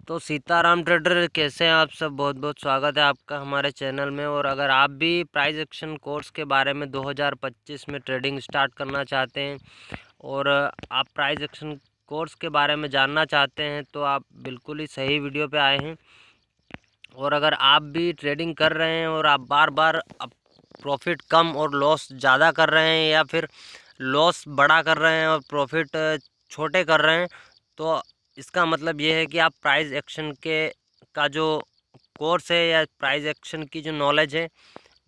तो सीताराम ट्रेडर कैसे हैं आप सब। बहुत बहुत स्वागत है आपका हमारे चैनल में। और अगर आप भी प्राइस एक्शन कोर्स के बारे में 2025 में ट्रेडिंग स्टार्ट करना चाहते हैं और आप प्राइस एक्शन कोर्स के बारे में जानना चाहते हैं तो आप बिल्कुल ही सही वीडियो पे आए हैं। और अगर आप भी ट्रेडिंग कर रहे हैं और आप बार बार प्रॉफिट कम और लॉस ज़्यादा कर रहे हैं या फिर लॉस बड़ा कर रहे हैं और प्रॉफिट छोटे कर रहे हैं, तो इसका मतलब ये है कि आप प्राइस एक्शन के का जो कोर्स है या प्राइस एक्शन की जो नॉलेज है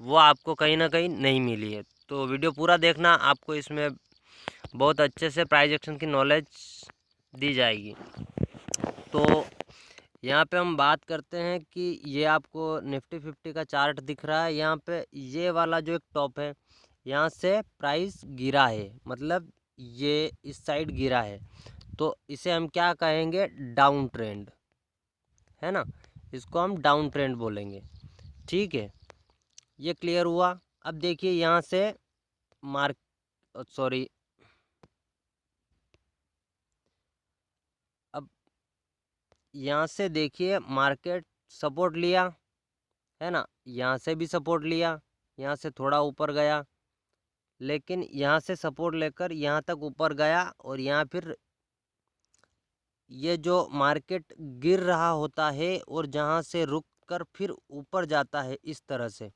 वो आपको कहीं ना कहीं नहीं मिली है। तो वीडियो पूरा देखना, आपको इसमें बहुत अच्छे से प्राइस एक्शन की नॉलेज दी जाएगी। तो यहाँ पे हम बात करते हैं कि ये आपको निफ्टी 50 का चार्ट दिख रहा है। यहाँ पे ये वाला जो एक टॉप है, यहाँ से प्राइस गिरा है, मतलब ये इस साइड गिरा है, तो इसे हम क्या कहेंगे, डाउन ट्रेंड, है ना। इसको हम डाउन ट्रेंड बोलेंगे। ठीक है, ये क्लियर हुआ। अब देखिए यहाँ से मार्क सॉरी अब यहाँ से देखिए मार्केट सपोर्ट लिया, है ना। यहाँ से भी सपोर्ट लिया, यहाँ से थोड़ा ऊपर गया, लेकिन यहाँ से सपोर्ट लेकर यहाँ तक ऊपर गया और यहाँ फिर ये जो मार्केट गिर रहा होता है और जहाँ से रुक कर फिर ऊपर जाता है इस तरह से,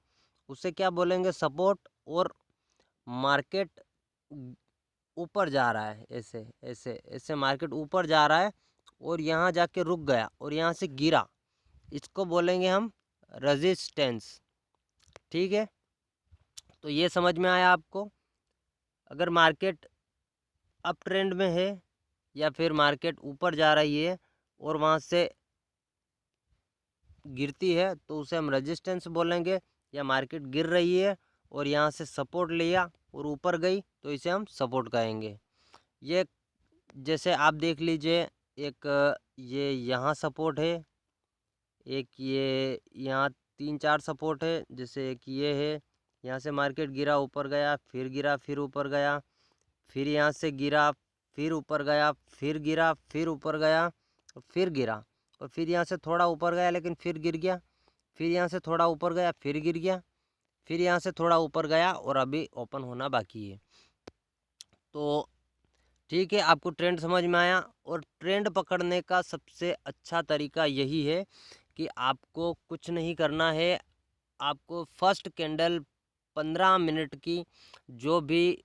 उसे क्या बोलेंगे, सपोर्ट। और मार्केट ऊपर जा रहा है, ऐसे ऐसे ऐसे मार्केट ऊपर जा रहा है और यहाँ जाके रुक गया और यहाँ से गिरा, इसको बोलेंगे हम रेजिस्टेंस। ठीक है, तो ये समझ में आया आपको। अगर मार्केट अप ट्रेंड में है या फिर मार्केट ऊपर जा रही है और वहाँ से गिरती है तो उसे हम रेजिस्टेंस बोलेंगे। या मार्केट गिर रही है और यहाँ से सपोर्ट लिया और ऊपर गई तो इसे हम सपोर्ट कहेंगे। ये जैसे आप देख लीजिए, एक ये यहाँ सपोर्ट है, एक ये यहाँ 3-4 सपोर्ट है, जैसे एक ये है, यहाँ से मार्केट गिरा ऊपर गया, फिर गिरा, फिर ऊपर गया, फिर यहाँ से गिरा, फिर ऊपर गया, फिर गिरा, फिर ऊपर गया, फिर गिरा, और फिर यहाँ से थोड़ा ऊपर गया लेकिन फिर गिर गया, फिर यहाँ से थोड़ा ऊपर गया, फिर गिर गया, फिर यहाँ से थोड़ा ऊपर गया और अभी ओपन होना बाकी है। तो ठीक है, आपको ट्रेंड समझ में आया। और ट्रेंड पकड़ने का सबसे अच्छा तरीका यही है कि आपको कुछ नहीं करना है। आपको फर्स्ट कैंडल 15 मिनट की, जो भी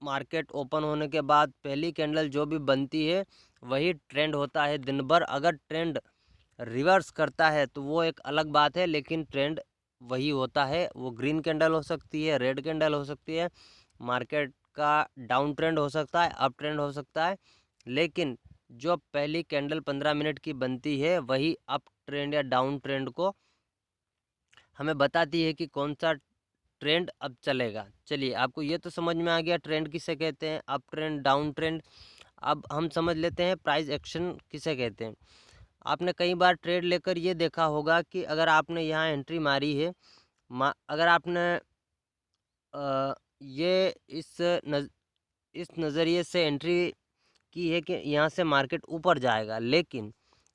मार्केट ओपन होने के बाद पहली कैंडल जो भी बनती है वही ट्रेंड होता है दिन भर। अगर ट्रेंड रिवर्स करता है तो वो एक अलग बात है, लेकिन ट्रेंड वही होता है। वो ग्रीन कैंडल हो सकती है, रेड कैंडल हो सकती है, मार्केट का डाउन ट्रेंड हो सकता है, अप ट्रेंड हो सकता है, लेकिन जो पहली कैंडल 15 मिनट की बनती है वही अप ट्रेंड या डाउन ट्रेंड को हमें बताती है कि कौन सा ट्रेंड अब चलेगा। चलिए, आपको ये तो समझ में आ गया ट्रेंड किसे कहते हैं, अप ट्रेंड, डाउन ट्रेंड। अब हम समझ लेते हैं प्राइस एक्शन किसे कहते हैं। आपने कई बार ट्रेड लेकर ये देखा होगा कि अगर आपने यहाँ एंट्री मारी है, अगर आपने ये इस नज़रिए से एंट्री की है कि यहाँ से मार्केट ऊपर जाएगा, लेकिन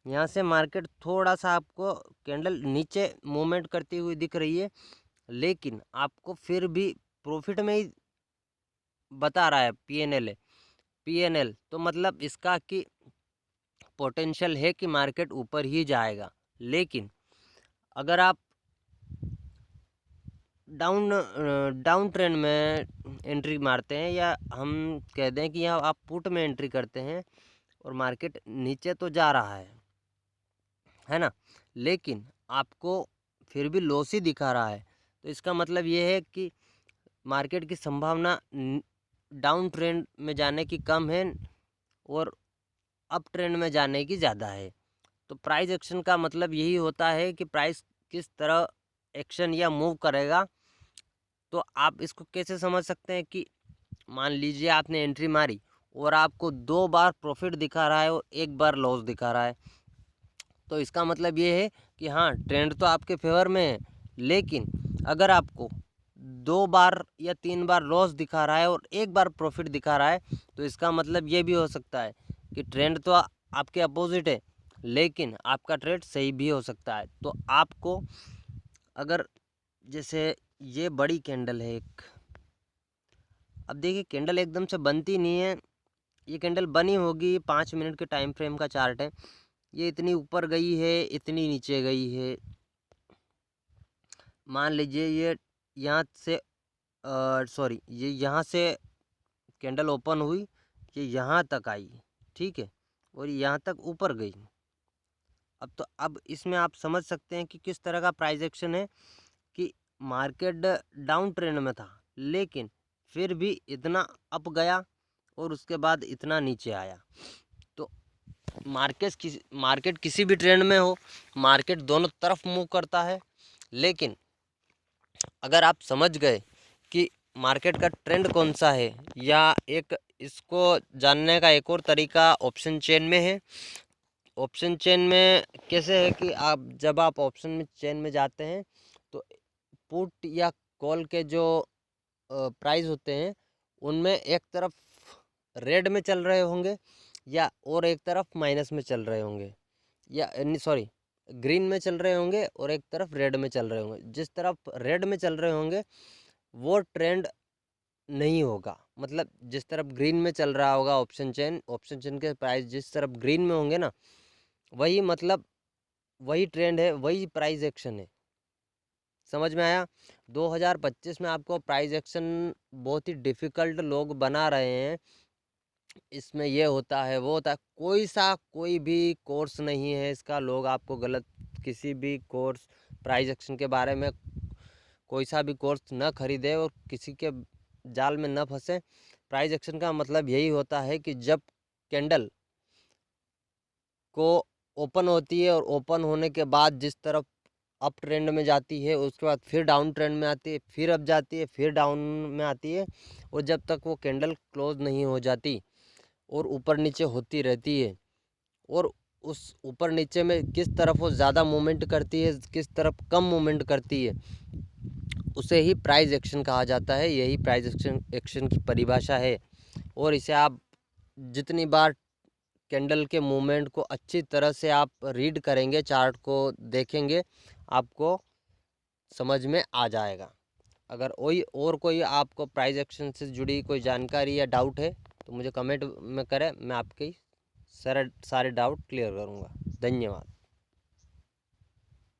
यहाँ से मार्केट थोड़ा सा आपको कैंडल नीचे मूवमेंट करती हुई दिख रही है, लेकिन आपको फिर भी प्रॉफिट में ही बता रहा है, पीएनएल है, पीएनएल, तो मतलब इसका कि पोटेंशियल है कि मार्केट ऊपर ही जाएगा। लेकिन अगर आप डाउन ट्रेंड में एंट्री मारते हैं, या हम कह दें कि यहाँ आप पुट में एंट्री करते हैं और मार्केट नीचे तो जा रहा है ना, लेकिन आपको फिर भी लॉस ही दिखा रहा है, तो इसका मतलब ये है कि मार्केट की संभावना डाउन ट्रेंड में जाने की कम है और अप ट्रेंड में जाने की ज़्यादा है। तो प्राइस एक्शन का मतलब यही होता है कि प्राइस किस तरह एक्शन या मूव करेगा। तो आप इसको कैसे समझ सकते हैं कि मान लीजिए आपने एंट्री मारी और आपको 2 बार प्रॉफिट दिखा रहा है और 1 बार लॉस दिखा रहा है, तो इसका मतलब ये है कि हाँ, ट्रेंड तो आपके फेवर में है, लेकिन अगर आपको 2 बार या 3 बार लॉस दिखा रहा है और 1 बार प्रॉफिट दिखा रहा है, तो इसका मतलब ये भी हो सकता है कि ट्रेंड तो आपके अपोजिट है, लेकिन आपका ट्रेड सही भी हो सकता है। तो आपको अगर जैसे ये बड़ी कैंडल है एक, अब देखिए कैंडल एकदम से बनती नहीं है, ये कैंडल बनी होगी 5 मिनट के टाइम फ्रेम का चार्ट है। ये इतनी ऊपर गई है, इतनी नीचे गई है। मान लीजिए ये यहाँ से सॉरी, ये यहाँ से कैंडल ओपन हुई, ये यहाँ तक आई, ठीक है, और यहाँ तक ऊपर गई। अब इसमें आप समझ सकते हैं कि किस तरह का प्राइस एक्शन है कि मार्केट डाउन ट्रेंड में था, लेकिन फिर भी इतना अप गया और उसके बाद इतना नीचे आया। तो मार्केट किसी भी ट्रेंड में हो, मार्केट दोनों तरफ मूव करता है। लेकिन अगर आप समझ गए कि मार्केट का ट्रेंड कौन सा है, या एक इसको जानने का एक और तरीका ऑप्शन चेन में है। ऑप्शन चेन में कैसे है कि जब आप ऑप्शन में चेन में जाते हैं तो पुट या कॉल के जो प्राइस होते हैं उनमें एक तरफ रेड में चल रहे होंगे, या और एक तरफ माइनस में चल रहे होंगे, या सॉरी ग्रीन में चल रहे होंगे और एक तरफ रेड में चल रहे होंगे। जिस तरफ रेड में चल रहे होंगे वो ट्रेंड नहीं होगा, मतलब जिस तरफ ग्रीन में चल रहा होगा ऑप्शन चेन के प्राइस जिस तरफ ग्रीन में होंगे ना, वही मतलब वही ट्रेंड है, वही प्राइस एक्शन है। समझ में आया? 2025 में आपको प्राइस एक्शन बहुत ही डिफ़िकल्ट लोग बना रहे हैं। इसमें ये होता है, वो होता है, कोई भी कोर्स नहीं है इसका। लोग आपको गलत किसी भी कोर्स प्राइस एक्शन के बारे में कोई सा भी कोर्स न खरीदे और किसी के जाल में न फंसे। प्राइस एक्शन का मतलब यही होता है कि जब कैंडल को ओपन होती है और ओपन होने के बाद जिस तरफ अप ट्रेंड में जाती है, उसके बाद फिर डाउन ट्रेंड में आती है, फिर अप जाती है, फिर डाउन में आती है, और जब तक वो कैंडल क्लोज नहीं हो जाती और ऊपर नीचे होती रहती है, और उस ऊपर नीचे में किस तरफ वो ज़्यादा मूवमेंट करती है, किस तरफ कम मूवमेंट करती है, उसे ही प्राइस एक्शन कहा जाता है। यही प्राइस एक्शन की परिभाषा है। और इसे आप जितनी बार कैंडल के मूवमेंट को अच्छी तरह से आप रीड करेंगे, चार्ट को देखेंगे, आपको समझ में आ जाएगा। अगर कोई आपको प्राइस एक्शन से जुड़ी कोई जानकारी या डाउट है तो मुझे कमेंट में करें, मैं आपकी सारे डाउट क्लियर करूँगा। धन्यवाद।